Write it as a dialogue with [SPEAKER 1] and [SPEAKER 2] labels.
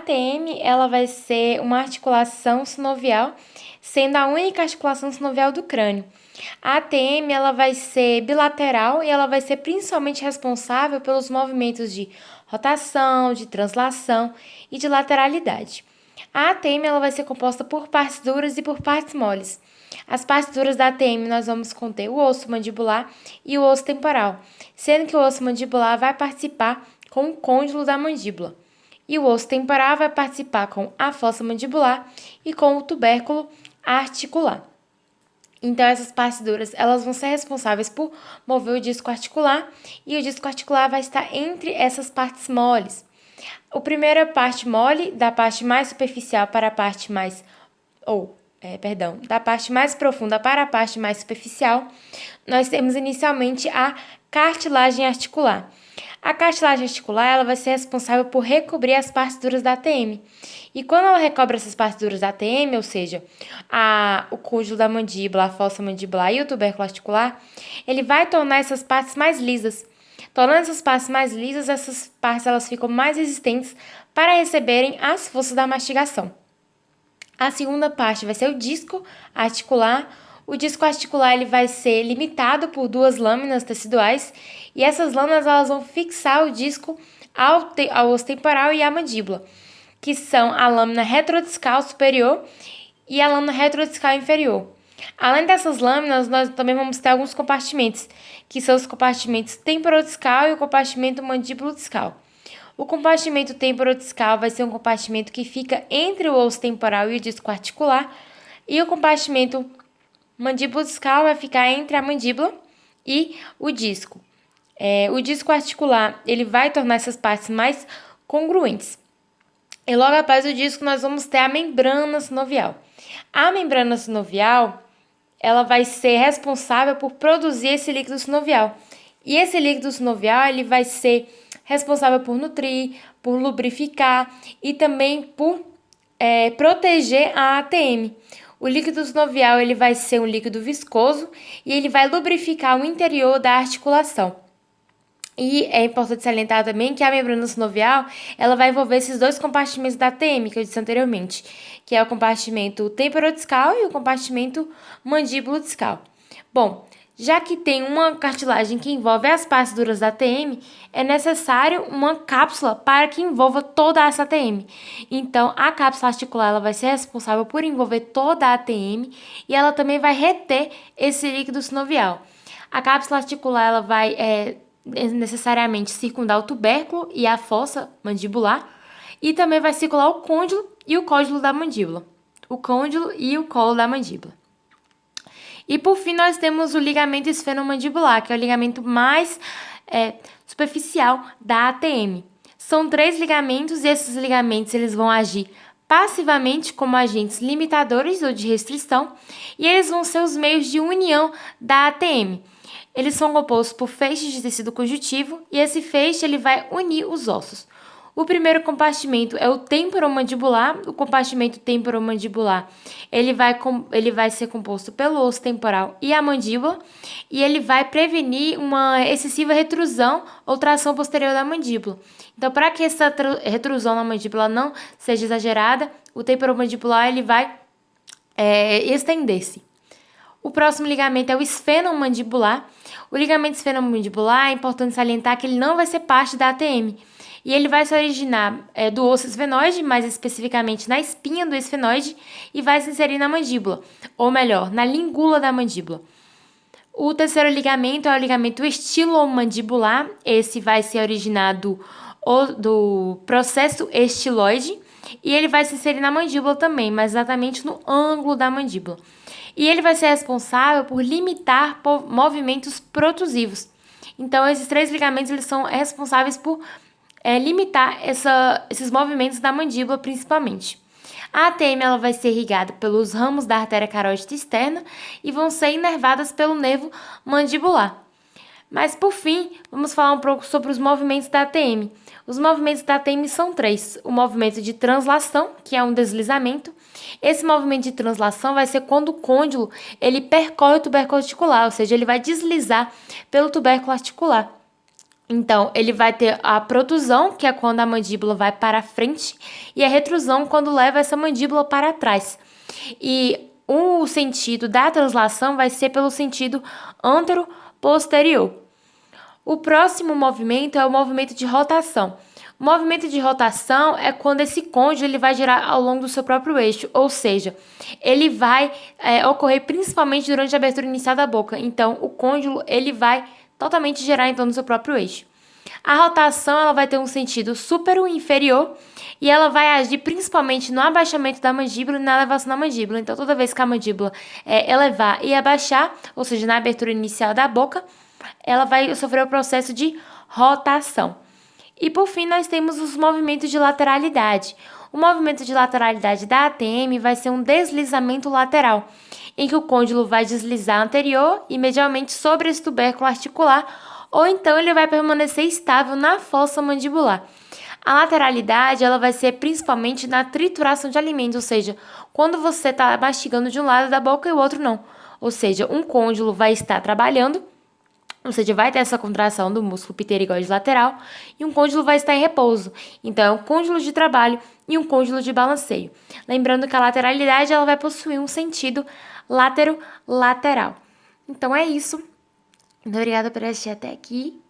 [SPEAKER 1] ATM, ela vai ser uma articulação sinovial, sendo a única articulação sinovial do crânio. A ATM, ela vai ser bilateral e ela vai ser principalmente responsável pelos movimentos de rotação, de translação e de lateralidade. A ATM, ela vai ser composta por partes duras e por partes moles. As partes duras da ATM nós vamos conter o osso mandibular e o osso temporal, sendo que o osso mandibular vai participar com o côndilo da mandíbula e o osso temporal vai participar com a fossa mandibular e com o tubérculo articular. Então, essas partes duras, elas vão ser responsáveis por mover o disco articular e o disco articular vai estar entre essas partes moles. A primeira parte mole, da parte mais superficial para a parte mais, da parte mais profunda para a parte mais superficial, nós temos inicialmente a cartilagem articular. A cartilagem articular ela vai ser responsável por recobrir as partes duras da ATM. E quando ela recobre essas partes duras da ATM, ou seja, o côndilo da mandíbula, a fossa mandibular e o tubérculo articular, ele vai tornar essas partes mais lisas. Tornando essas partes mais lisas, essas partes elas ficam mais resistentes para receberem as forças da mastigação. A segunda parte vai ser o disco articular. O disco articular ele vai ser limitado por duas lâminas teciduais e essas lâminas elas vão fixar o disco ao osso temporal e à mandíbula, que são a lâmina retrodiscal superior e a lâmina retrodiscal inferior. Além dessas lâminas, nós também vamos ter alguns compartimentos, que são os compartimentos temporodiscal e o compartimento mandíbulo-discal. O compartimento temporodiscal vai ser um compartimento que fica entre o osso temporal e o disco articular, e o compartimento mandíbulo-discal vai ficar entre a mandíbula e o disco. O disco articular ele vai tornar essas partes mais congruentes. E logo após o disco, nós vamos ter a membrana sinovial. A membrana sinovial ela vai ser responsável por produzir esse líquido sinovial. E esse líquido sinovial ele vai ser responsável por nutrir, por lubrificar e também por proteger a ATM. O líquido sinovial ele vai ser um líquido viscoso e ele vai lubrificar o interior da articulação. E é importante salientar também que a membrana sinovial ela vai envolver esses dois compartimentos da ATM que eu disse anteriormente, que é o compartimento temporodiscal e o compartimento mandíbulo-discal. Bom, já que tem uma cartilagem que envolve as partes duras da ATM, é necessário uma cápsula para que envolva toda essa ATM. Então, a cápsula articular ela vai ser responsável por envolver toda a ATM e ela também vai reter esse líquido sinovial. A cápsula articular ela vai necessariamente circundar o tubérculo e a fossa mandibular e também vai circular o côndilo e o cóndilo da mandíbula. O côndilo e o colo da mandíbula. E por fim nós temos o ligamento esfenomandibular, que é o ligamento mais superficial da ATM. São 3 ligamentos e esses ligamentos eles vão agir passivamente como agentes limitadores ou de restrição e eles vão ser os meios de união da ATM. Eles são compostos por feixes de tecido conjuntivo e esse feixe ele vai unir os ossos. O primeiro compartimento é o temporomandibular. O compartimento temporomandibular ele vai ser composto pelo osso temporal e a mandíbula e ele vai prevenir uma excessiva retrusão ou tração posterior da mandíbula. Então, para que essa retrusão na mandíbula não seja exagerada, o temporomandibular ele vai estender-se. O próximo ligamento é o esfenomandibular. O ligamento esfenomandibular é importante salientar que ele não vai ser parte da ATM. E ele vai se originar do osso esfenoide, mais especificamente na espinha do esfenoide, e vai se inserir na mandíbula, ou melhor, na língula da mandíbula. O terceiro ligamento é o ligamento estilomandibular. Esse vai ser originado do processo estiloide, e ele vai se inserir na mandíbula também, mas exatamente no ângulo da mandíbula. E ele vai ser responsável por limitar movimentos protrusivos. Então, esses 3 ligamentos eles são responsáveis por limitar esses movimentos da mandíbula, principalmente. A ATM ela vai ser irrigada pelos ramos da artéria carótida externa e vão ser inervadas pelo nervo mandibular. Mas, por fim, vamos falar um pouco sobre os movimentos da ATM. Os movimentos da ATM são 3. O movimento de translação, que é um deslizamento. Esse movimento de translação vai ser quando o côndilo ele percorre o tubérculo articular, ou seja, ele vai deslizar pelo tubérculo articular. Então, ele vai ter a protusão, que é quando a mandíbula vai para frente, e a retrusão, quando leva essa mandíbula para trás. E o sentido da translação vai ser pelo sentido antero-posterior. O próximo movimento é o movimento de rotação. O movimento de rotação é quando esse côndilo ele vai girar ao longo do seu próprio eixo, ou seja, ele vai ocorrer principalmente durante a abertura inicial da boca. Então, o côndilo ele vai totalmente girar em torno do seu próprio eixo. A rotação ela vai ter um sentido superior e inferior e ela vai agir principalmente no abaixamento da mandíbula e na elevação da mandíbula. Então, toda vez que a mandíbula elevar e abaixar, ou seja, na abertura inicial da boca, ela vai sofrer o processo de rotação. E por fim, nós temos os movimentos de lateralidade. O movimento de lateralidade da ATM vai ser um deslizamento lateral, em que o côndilo vai deslizar anterior e medialmente sobre esse tubérculo articular, ou então ele vai permanecer estável na fossa mandibular. A lateralidade ela vai ser principalmente na trituração de alimentos, ou seja, quando você está mastigando de um lado da boca e o outro não. Ou seja, um côndilo vai estar trabalhando, ou seja, vai ter essa contração do músculo pterigóide lateral e um côndilo vai estar em repouso. Então, é um côndilo de trabalho e um côndilo de balanceio. Lembrando que a lateralidade ela vai possuir um sentido látero-lateral. Então, é isso. Muito obrigada por assistir até aqui.